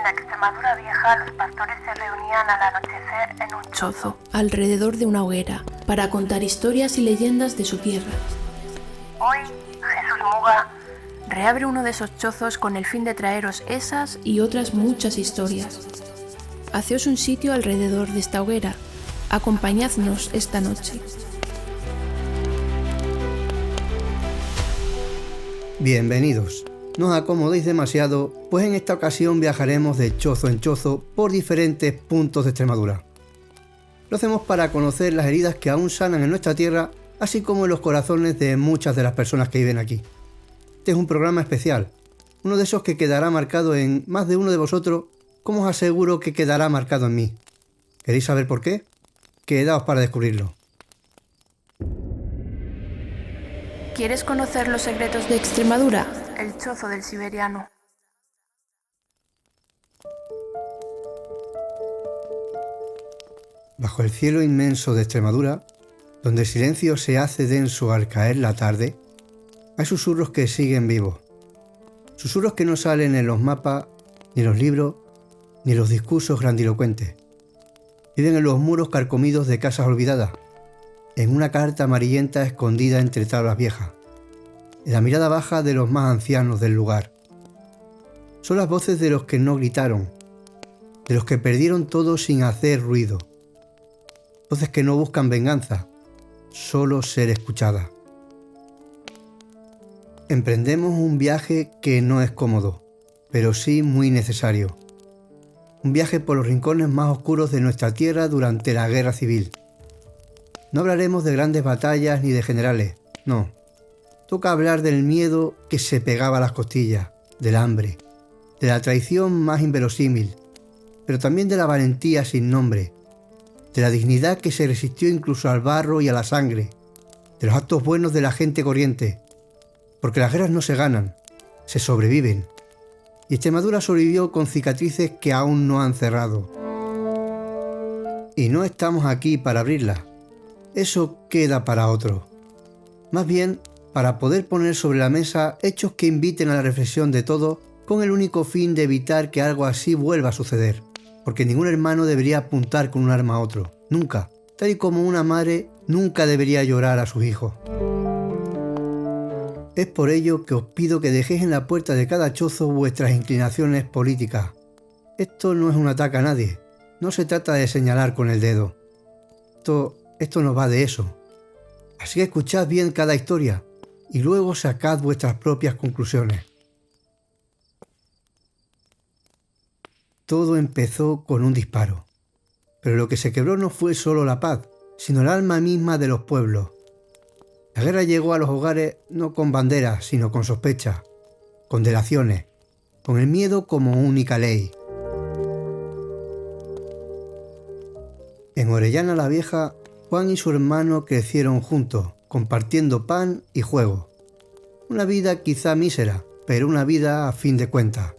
la Extremadura vieja, los pastores se reunían al anochecer en un chozo alrededor de una hoguera para contar historias y leyendas de su tierra. Hoy, Jesús Muga reabre uno de esos chozos con el fin de traeros esas y otras muchas historias. Haceos un sitio alrededor de esta hoguera. Acompañadnos esta noche. Bienvenidos. No os acomodéis demasiado, pues en esta ocasión viajaremos de chozo en chozo por diferentes puntos de Extremadura. Lo hacemos para conocer las heridas que aún sanan en nuestra tierra, así como en los corazones de muchas de las personas que viven aquí. Este es un programa especial, uno de esos que quedará marcado en más de uno de vosotros, como os aseguro que quedará marcado en mí. ¿Queréis saber por qué? Quedaos para descubrirlo. ¿Quieres conocer los secretos de Extremadura? El chozo del siberiano. Bajo el cielo inmenso de Extremadura, donde el silencio se hace denso al caer la tarde, hay susurros que siguen vivos. Susurros que no salen en los mapas, ni los libros, ni los discursos grandilocuentes. Viven en los muros carcomidos de casas olvidadas, en una carta amarillenta escondida entre tablas viejas, en la mirada baja de los más ancianos del lugar. Son las voces de los que no gritaron, de los que perdieron todo sin hacer ruido. Voces que no buscan venganza, solo ser escuchadas. Emprendemos un viaje que no es cómodo, pero sí muy necesario. Un viaje por los rincones más oscuros de nuestra tierra durante la Guerra Civil. No hablaremos de grandes batallas ni de generales, no. Toca hablar del miedo que se pegaba a las costillas, del hambre, de la traición más inverosímil, pero también de la valentía sin nombre, de la dignidad que se resistió incluso al barro y a la sangre, de los actos buenos de la gente corriente, porque las guerras no se ganan, se sobreviven, y Extremadura sobrevivió con cicatrices que aún no han cerrado. Y no estamos aquí para abrirlas, eso queda para otro. Más bien, para poder poner sobre la mesa hechos que inviten a la reflexión de todos con el único fin de evitar que algo así vuelva a suceder, porque ningún hermano debería apuntar con un arma a otro, nunca, tal y como una madre nunca debería llorar a sus hijos. Es por ello que os pido que dejéis en la puerta de cada chozo vuestras inclinaciones políticas. Esto no es un ataque a nadie, no se trata de señalar con el dedo. Esto no va de eso. Así que escuchad bien cada historia y luego sacad vuestras propias conclusiones. Todo empezó con un disparo, pero lo que se quebró no fue solo la paz, sino el alma misma de los pueblos. La guerra llegó a los hogares no con banderas, sino con sospechas, con delaciones, con el miedo como única ley. En Orellana la Vieja, Juan y su hermano crecieron juntos, compartiendo pan y juego. Una vida quizá mísera, pero una vida a fin de cuentas.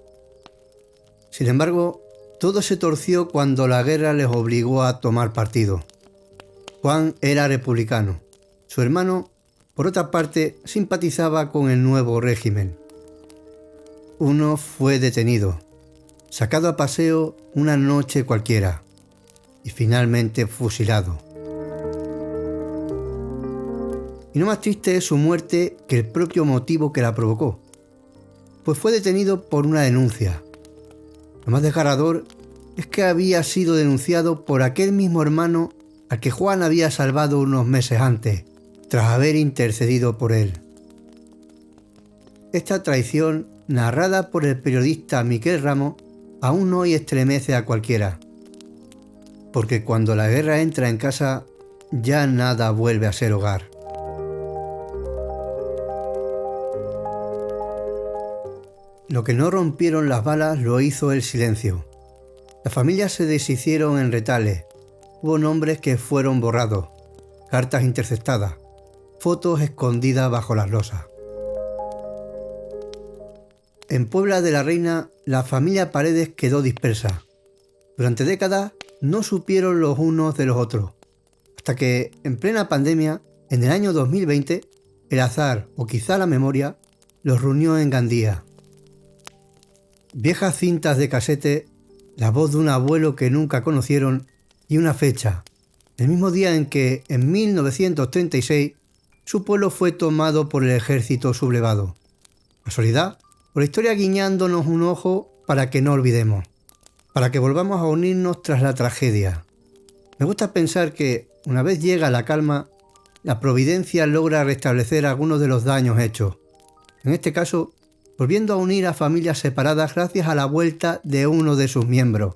Sin embargo, todo se torció cuando la guerra les obligó a tomar partido. Juan era republicano. Su hermano, por otra parte, simpatizaba con el nuevo régimen. Uno fue detenido, sacado a paseo una noche cualquiera y finalmente fusilado. Y no más triste es su muerte que el propio motivo que la provocó, pues fue detenido por una denuncia. Lo más desgarrador es que había sido denunciado por aquel mismo hermano al que Juan había salvado unos meses antes, tras haber intercedido por él. Esta traición, narrada por el periodista Miquel Ramos, aún hoy estremece a cualquiera, porque cuando la guerra entra en casa, ya nada vuelve a ser hogar. Lo que no rompieron las balas lo hizo el silencio. Las familias se deshicieron en retales, hubo nombres que fueron borrados, cartas interceptadas, fotos escondidas bajo las losas. En Puebla de la Reina, la familia Paredes quedó dispersa. Durante décadas no supieron los unos de los otros, hasta que, en plena pandemia, en el año 2020, el azar o quizá la memoria los reunió en Gandía. Viejas cintas de casete la voz de un abuelo que nunca conocieron y una fecha, el mismo día en que, en 1936, su pueblo fue tomado por el ejército sublevado. ¿Casualidad? O la historia guiñándonos un ojo para que no olvidemos, para que volvamos a unirnos tras la tragedia. Me gusta pensar que, una vez llega la calma, la providencia logra restablecer algunos de los daños hechos. En este caso, volviendo a unir a familias separadas gracias a la vuelta de uno de sus miembros.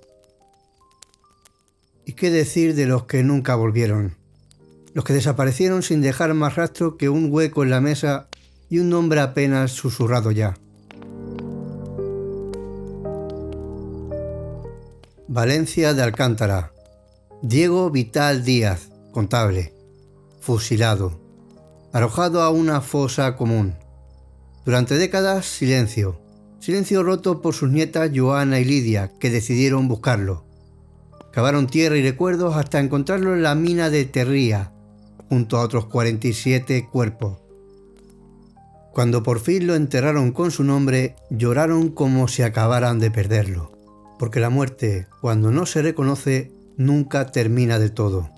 ¿Y qué decir de los que nunca volvieron? Los que desaparecieron sin dejar más rastro que un hueco en la mesa y un nombre apenas susurrado ya. Valencia de Alcántara. Diego Vital Díaz, contable. Fusilado. Arrojado a una fosa común. Durante décadas, silencio. Silencio roto por sus nietas Joana y Lidia, que decidieron buscarlo. Cavaron tierra y recuerdos hasta encontrarlo en la mina de Terría, junto a otros 47 cuerpos. Cuando por fin lo enterraron con su nombre, lloraron como si acabaran de perderlo. Porque la muerte, cuando no se reconoce, nunca termina del todo.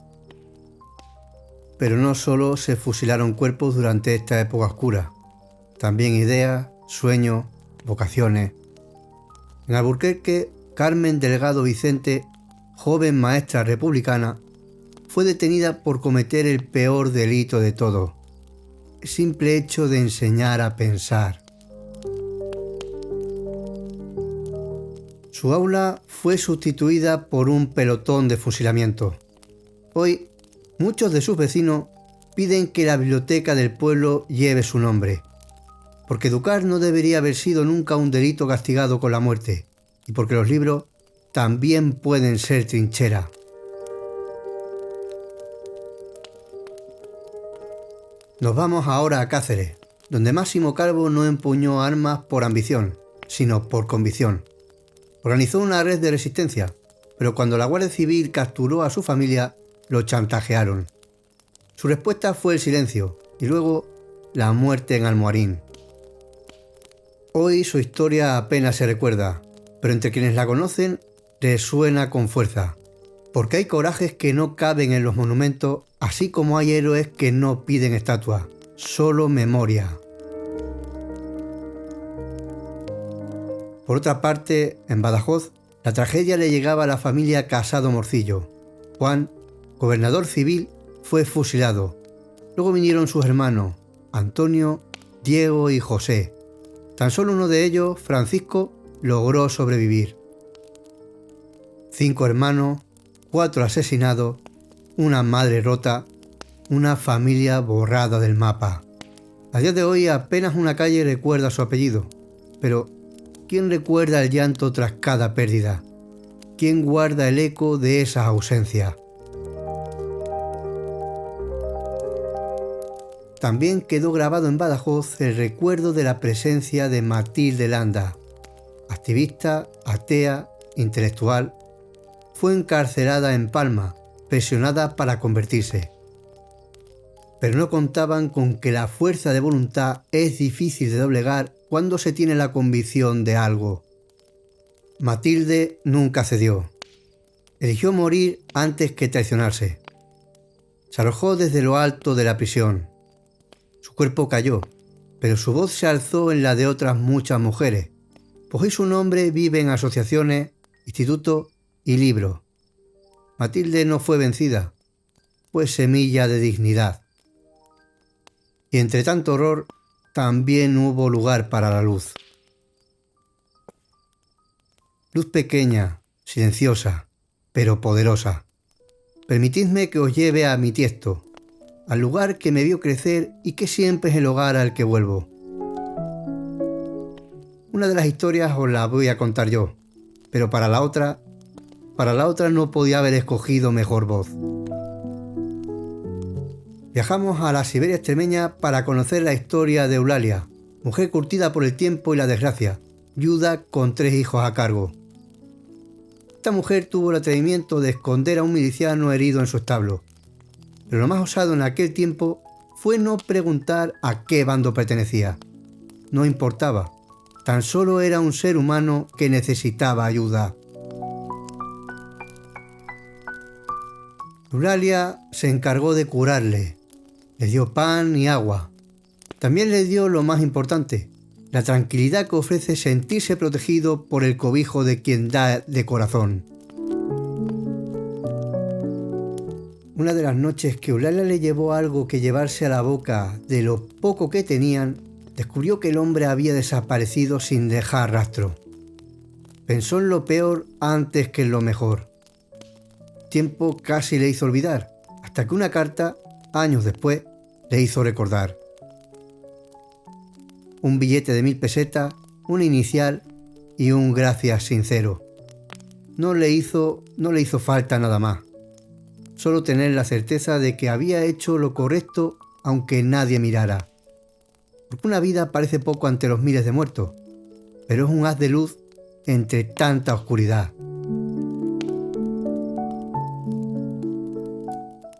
Pero no solo se fusilaron cuerpos durante esta época oscura, también ideas, sueños, vocaciones. En Alburquerque, Carmen Delgado Vicente, joven maestra republicana, fue detenida por cometer el peor delito de todos, el simple hecho de enseñar a pensar. Su aula fue sustituida por un pelotón de fusilamiento. Hoy, muchos de sus vecinos piden que la biblioteca del pueblo lleve su nombre, porque educar no debería haber sido nunca un delito castigado con la muerte, y porque los libros también pueden ser trinchera. Nos vamos ahora a Cáceres, donde Máximo Calvo no empuñó armas por ambición, sino por convicción. Organizó una red de resistencia, pero cuando la Guardia Civil capturó a su familia, lo chantajearon. Su respuesta fue el silencio y luego la muerte en Almoharín. Hoy su historia apenas se recuerda, pero entre quienes la conocen resuena con fuerza, porque hay corajes que no caben en los monumentos, así como hay héroes que no piden estatuas, solo memoria. Por otra parte, en Badajoz, la tragedia le llegaba a la familia Casado Morcillo. Juan, gobernador civil, fue fusilado. Luego vinieron sus hermanos, Antonio, Diego y José. Tan solo uno de ellos, Francisco, logró sobrevivir. 5 hermanos, 4 asesinados, una madre rota, una familia borrada del mapa. A día de hoy apenas una calle recuerda su apellido, pero ¿quién recuerda el llanto tras cada pérdida? ¿Quién guarda el eco de esa ausencia? También quedó grabado en Badajoz el recuerdo de la presencia de Matilde Landa, activista, atea, intelectual. Fue encarcelada en Palma, presionada para convertirse. Pero no contaban con que la fuerza de voluntad es difícil de doblegar cuando se tiene la convicción de algo. Matilde nunca cedió. Eligió morir antes que traicionarse. Se arrojó desde lo alto de la prisión. Su cuerpo cayó, pero su voz se alzó en la de otras muchas mujeres, pues hoy su nombre vive en asociaciones, institutos y libros. Matilde no fue vencida, fue semilla de dignidad. Y entre tanto horror, también hubo lugar para la luz. Luz pequeña, silenciosa, pero poderosa. Permitidme que os lleve a mi Tiesto, al lugar que me vio crecer y que siempre es el hogar al que vuelvo. Una de las historias os la voy a contar yo, pero para la otra no podía haber escogido mejor voz. Viajamos a la Siberia extremeña para conocer la historia de Eulalia, mujer curtida por el tiempo y la desgracia, viuda con 3 hijos a cargo. Esta mujer tuvo el atrevimiento de esconder a un miliciano herido en su establo, pero lo más osado en aquel tiempo fue no preguntar a qué bando pertenecía. No importaba, tan solo era un ser humano que necesitaba ayuda. Eulalia se encargó de curarle. Le dio pan y agua. También le dio lo más importante, la tranquilidad que ofrece sentirse protegido por el cobijo de quien da de corazón. Una de las noches que Eulalia le llevó algo que llevarse a la boca de lo poco que tenían, descubrió que el hombre había desaparecido sin dejar rastro. Pensó en lo peor antes que en lo mejor. Tiempo casi le hizo olvidar, hasta que una carta, años después, le hizo recordar. Un billete de 1000 pesetas, una inicial y un gracias sincero. No le hizo falta nada más. Solo tener la certeza de que había hecho lo correcto aunque nadie mirara. Porque una vida parece poco ante los miles de muertos, pero es un haz de luz entre tanta oscuridad.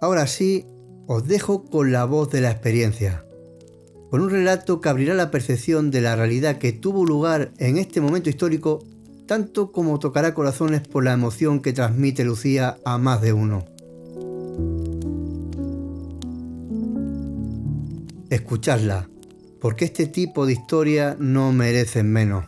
Ahora sí, os dejo con la voz de la experiencia, con un relato que abrirá la percepción de la realidad que tuvo lugar en este momento histórico, tanto como tocará corazones por la emoción que transmite Lucía a más de uno. Escuchadla, porque este tipo de historias no merecen menos.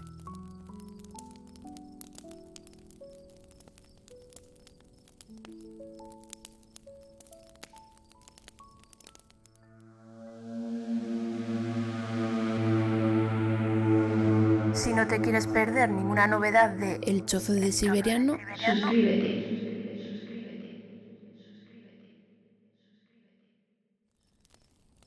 Si no te quieres perder ninguna novedad de El Chozo de Siberiano, suscríbete.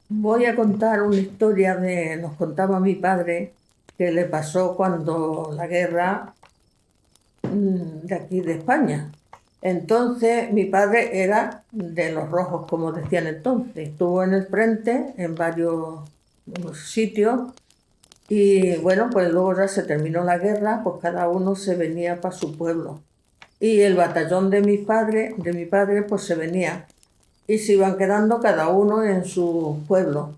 Voy a contar una historia nos contaba mi padre, que le pasó cuando la guerra de aquí de España. Entonces mi padre era de los rojos, como decían entonces. Estuvo en el frente en varios sitios y bueno, pues luego ya se terminó la guerra, pues cada uno se venía para su pueblo. Y el batallón de mi padre pues se venía y se iban quedando cada uno en su pueblo.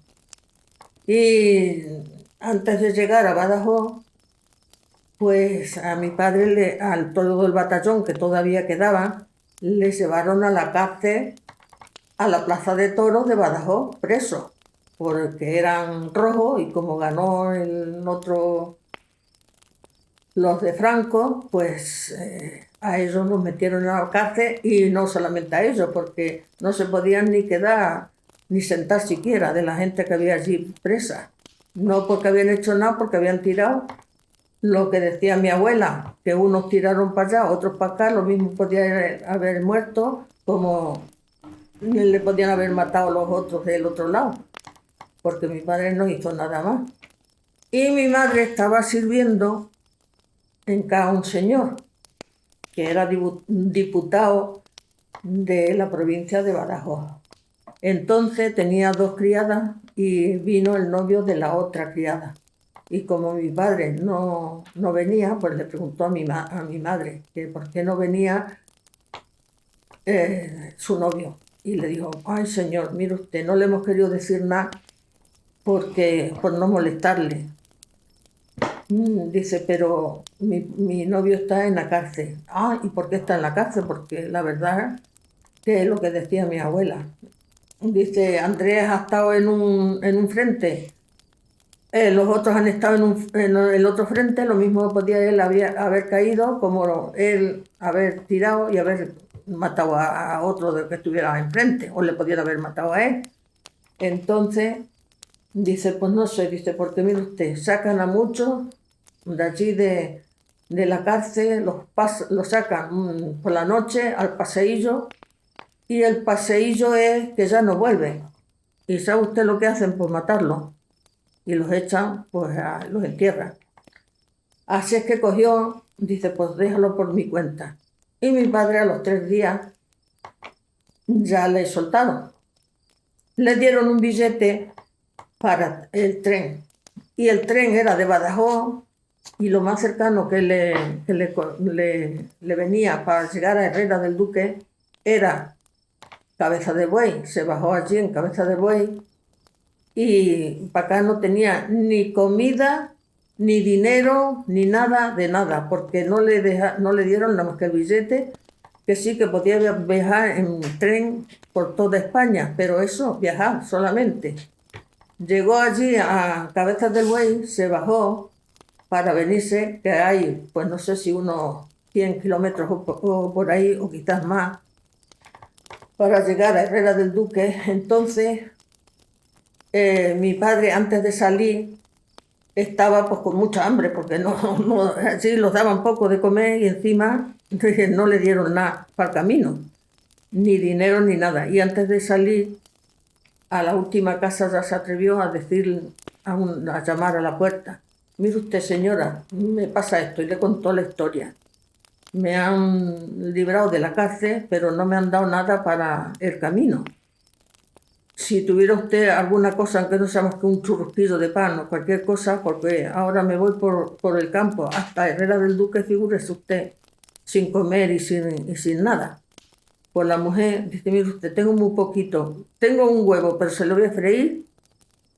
Y antes de llegar a Badajoz, pues a mi padre, al todo el batallón que todavía quedaba, le llevaron a la cárcel, a la plaza de toros de Badajoz, preso, porque eran rojos y como ganó los de Franco, pues a ellos los metieron en la cárcel y no solamente a ellos, porque no se podían ni quedar ni sentar siquiera de la gente que había allí presa. No porque habían hecho nada, porque habían tirado lo que decía mi abuela, que unos tiraron para allá, otros para acá, lo mismo podían haber muerto como le podían haber matado a los otros del otro lado, porque mi padre no hizo nada más. Y mi madre estaba sirviendo en casa un señor que era diputado de la provincia de Badajoz. Entonces tenía 2 criadas y vino el novio de la otra criada. Y como mi padre no venía, pues le preguntó a mi madre que por qué no venía su novio. Y le dijo, ay señor, mire usted, no le hemos querido decir nada por no molestarle. Dice, pero mi novio está en la cárcel. Ah, ¿y por qué está en la cárcel? Porque la verdad que es lo que decía mi abuela. Dice, Andrés ha estado en un frente, los otros han estado en el otro frente, lo mismo podía él haber caído como él haber tirado y haber matado a otro de que estuviera enfrente, o le podían haber matado a él. Entonces, dice, pues no sé, dice, porque mire usted, sacan a muchos de allí de la cárcel, los sacan por la noche al paseillo, y el paseillo es que ya no vuelven. ¿Y sabe usted lo que hacen? Pues matarlos. Y los echan, pues los entierran. Así es que cogió, dice, pues déjalo por mi cuenta. Y mi padre a los 3 días ya le soltaron. Le dieron un billete para el tren. Y el tren era de Badajoz, y lo más cercano que le venía para llegar a Herrera del Duque era Cabeza de Buey. Se bajó allí en Cabeza de Buey y para acá no tenía ni comida, ni dinero, ni nada de nada, porque no le dieron nada más que el billete que sí que podía viajar en tren por toda España, pero eso, viajar solamente. Llegó allí a Cabezas del Buey, se bajó para venirse, que hay, pues no sé si unos 100 kilómetros o por ahí, o quizás más, para llegar a Herrera del Duque. Entonces, mi padre, antes de salir, estaba pues con mucha hambre, porque allí los daban poco de comer y encima no le dieron nada para el camino, ni dinero ni nada. Y antes de salir, a la última casa ya se atrevió a decir, a llamar a la puerta: mire usted, señora, me pasa esto, y le contó la historia. Me han librado de la cárcel, pero no me han dado nada para el camino. Si tuviera usted alguna cosa, aunque no sea más que un churrusquillo de pan o cualquier cosa, porque ahora me voy por el campo hasta Herrera del Duque, figúrese usted, sin comer y sin nada. Pues la mujer dice: mire usted, tengo muy poquito, tengo un huevo, pero se lo voy a freír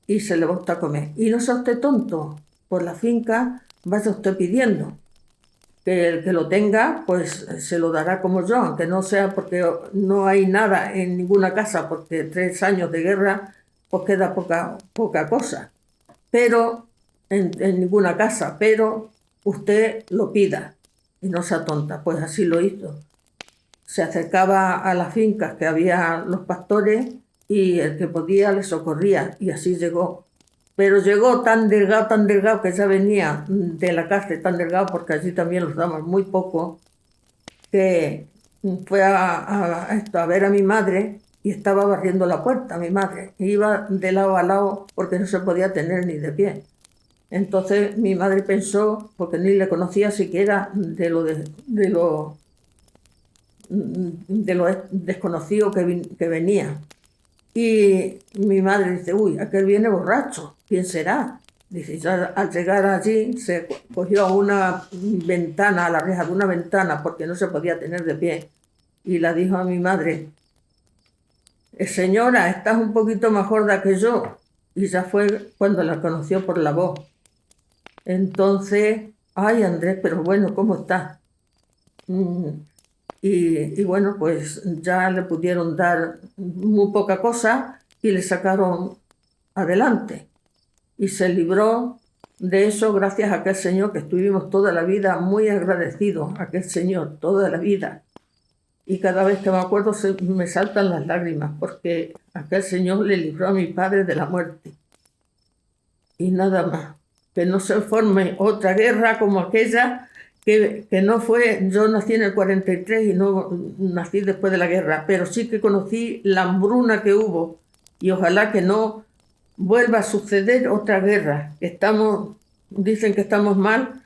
y se le va usted a comer. Y no sea usted tonto, por la finca vaya usted pidiendo, que el que lo tenga, pues se lo dará como yo, aunque no sea, porque no hay nada en ninguna casa, porque 3 años de guerra, pues queda poca cosa, pero en ninguna casa, pero usted lo pida y no sea tonta. Pues así lo hizo. Se acercaba a las fincas que había los pastores y el que podía le socorría, y así llegó. Pero llegó tan delgado, que ya venía de la cárcel tan delgado, porque allí también los daban muy poco, que fue a ver a mi madre y estaba barriendo la puerta, mi madre. Iba de lado a lado porque no se podía tener ni de pie. Entonces mi madre pensó, porque ni le conocía siquiera de lo desconocido que venía. Y mi madre dice: uy, aquel viene borracho, ¿quién será? Dice, ya al llegar allí se cogió a una ventana, a la reja de una ventana, porque no se podía tener de pie, y la dijo a mi madre: señora, estás un poquito más gorda que yo. Y ya fue cuando la conoció por la voz. Entonces, ay, Andrés, pero bueno, ¿cómo estás? Y bueno, pues ya le pudieron dar muy poca cosa y le sacaron adelante. Y se libró de eso gracias a aquel señor, que estuvimos toda la vida muy agradecidos a aquel señor, toda la vida. Y cada vez que me acuerdo me saltan las lágrimas, porque aquel señor le libró a mi padre de la muerte. Y nada más. Que no se forme otra guerra como aquella, que no fue. Yo nací en el 43 y no nací después de la guerra, pero sí que conocí la hambruna que hubo, y ojalá que no vuelva a suceder otra guerra. Dicen que estamos mal.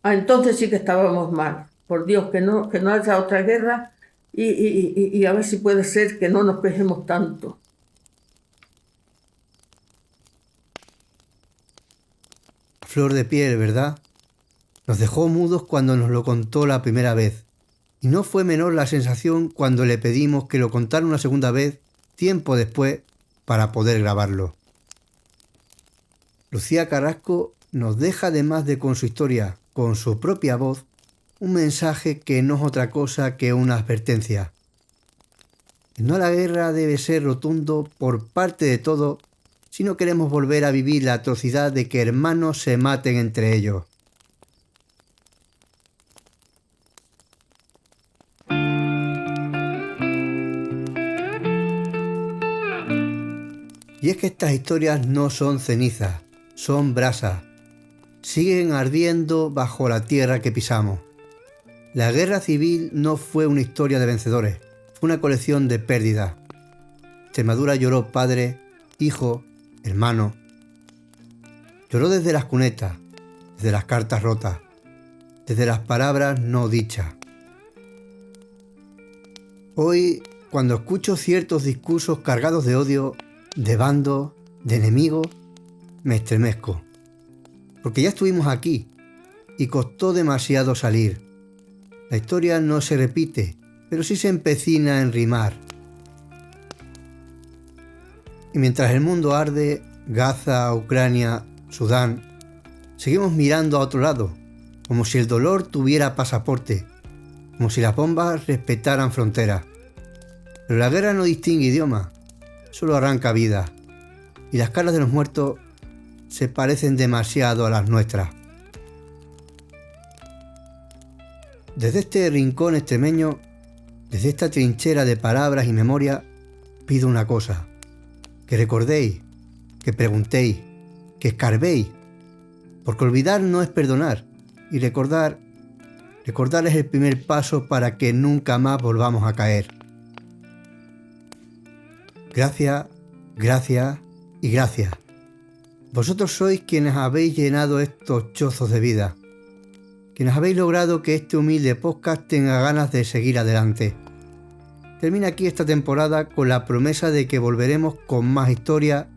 Entonces sí que estábamos mal. Por Dios, que no haya otra guerra, y a ver si puede ser que no nos quejemos tanto. Flor de piel, ¿verdad? Nos dejó mudos cuando nos lo contó la primera vez. Y no fue menor la sensación cuando le pedimos que lo contara una segunda vez, tiempo después, para poder grabarlo. Lucía Carrasco nos deja, además de con su historia, con su propia voz, un mensaje que no es otra cosa que una advertencia. No a la guerra debe ser rotundo por parte de todos si no queremos volver a vivir la atrocidad de que hermanos se maten entre ellos. Y es que estas historias no son cenizas, son brasas. Siguen ardiendo bajo la tierra que pisamos. La guerra civil no fue una historia de vencedores, fue una colección de pérdidas. Extremadura lloró padre, hijo, hermano. Lloró desde las cunetas, desde las cartas rotas, desde las palabras no dichas. Hoy, cuando escucho ciertos discursos cargados de odio, de bandos, de enemigos, me estremezco. Porque ya estuvimos aquí y costó demasiado salir. La historia no se repite, pero sí se empecina en rimar. Y mientras el mundo arde, Gaza, Ucrania, Sudán, seguimos mirando a otro lado, como si el dolor tuviera pasaporte, como si las bombas respetaran fronteras. Pero la guerra no distingue idioma, solo arranca vidas, y las caras de los muertos se parecen demasiado a las nuestras. Desde este rincón extremeño, desde esta trinchera de palabras y memoria, pido una cosa: que recordéis, que preguntéis, que escarbéis, porque olvidar no es perdonar, y recordar es el primer paso para que nunca más volvamos a caer. Gracias, gracias y gracias. Vosotros sois quienes habéis llenado estos chozos de vida, quienes habéis logrado que este humilde podcast tenga ganas de seguir adelante. Termina aquí esta temporada con la promesa de que volveremos con más historias,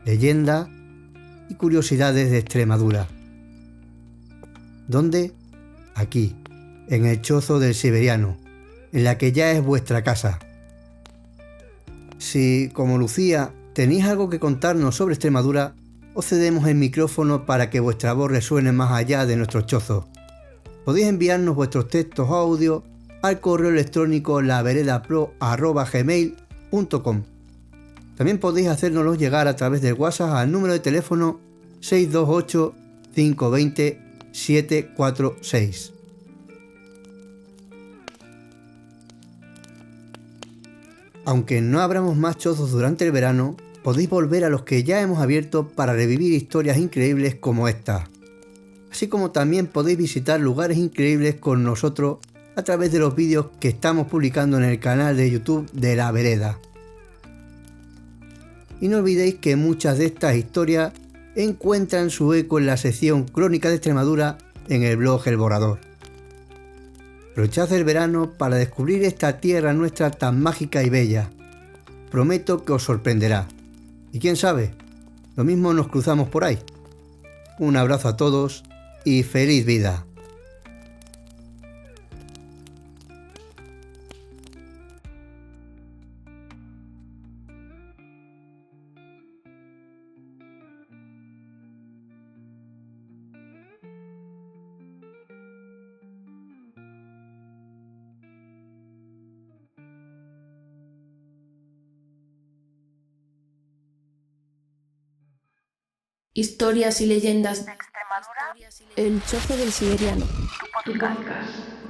leyendas y curiosidades de Extremadura. ¿Dónde? Aquí, en el Chozo del Siberiano, en la que ya es vuestra casa. Si, como Lucía, tenéis algo que contarnos sobre Extremadura, os cedemos el micrófono para que vuestra voz resuene más allá de nuestros chozos. Podéis enviarnos vuestros textos o audios al correo electrónico laveredapro@gmail.com. También podéis hacérnoslos llegar a través del WhatsApp al número de teléfono 628 520 746. Aunque no abramos más chozos durante el verano, podéis volver a los que ya hemos abierto para revivir historias increíbles como esta. Así como también podéis visitar lugares increíbles con nosotros a través de los vídeos que estamos publicando en el canal de YouTube de La Vereda. Y no olvidéis que muchas de estas historias encuentran su eco en la sección Crónica de Extremadura en el blog El Borrador. Aprovechad el verano para descubrir esta tierra nuestra tan mágica y bella. Prometo que os sorprenderá. Y quién sabe, lo mismo nos cruzamos por ahí. Un abrazo a todos y feliz vida. Historias y leyendas De Extremadura, El Chozo del Siberiano. tu podcast.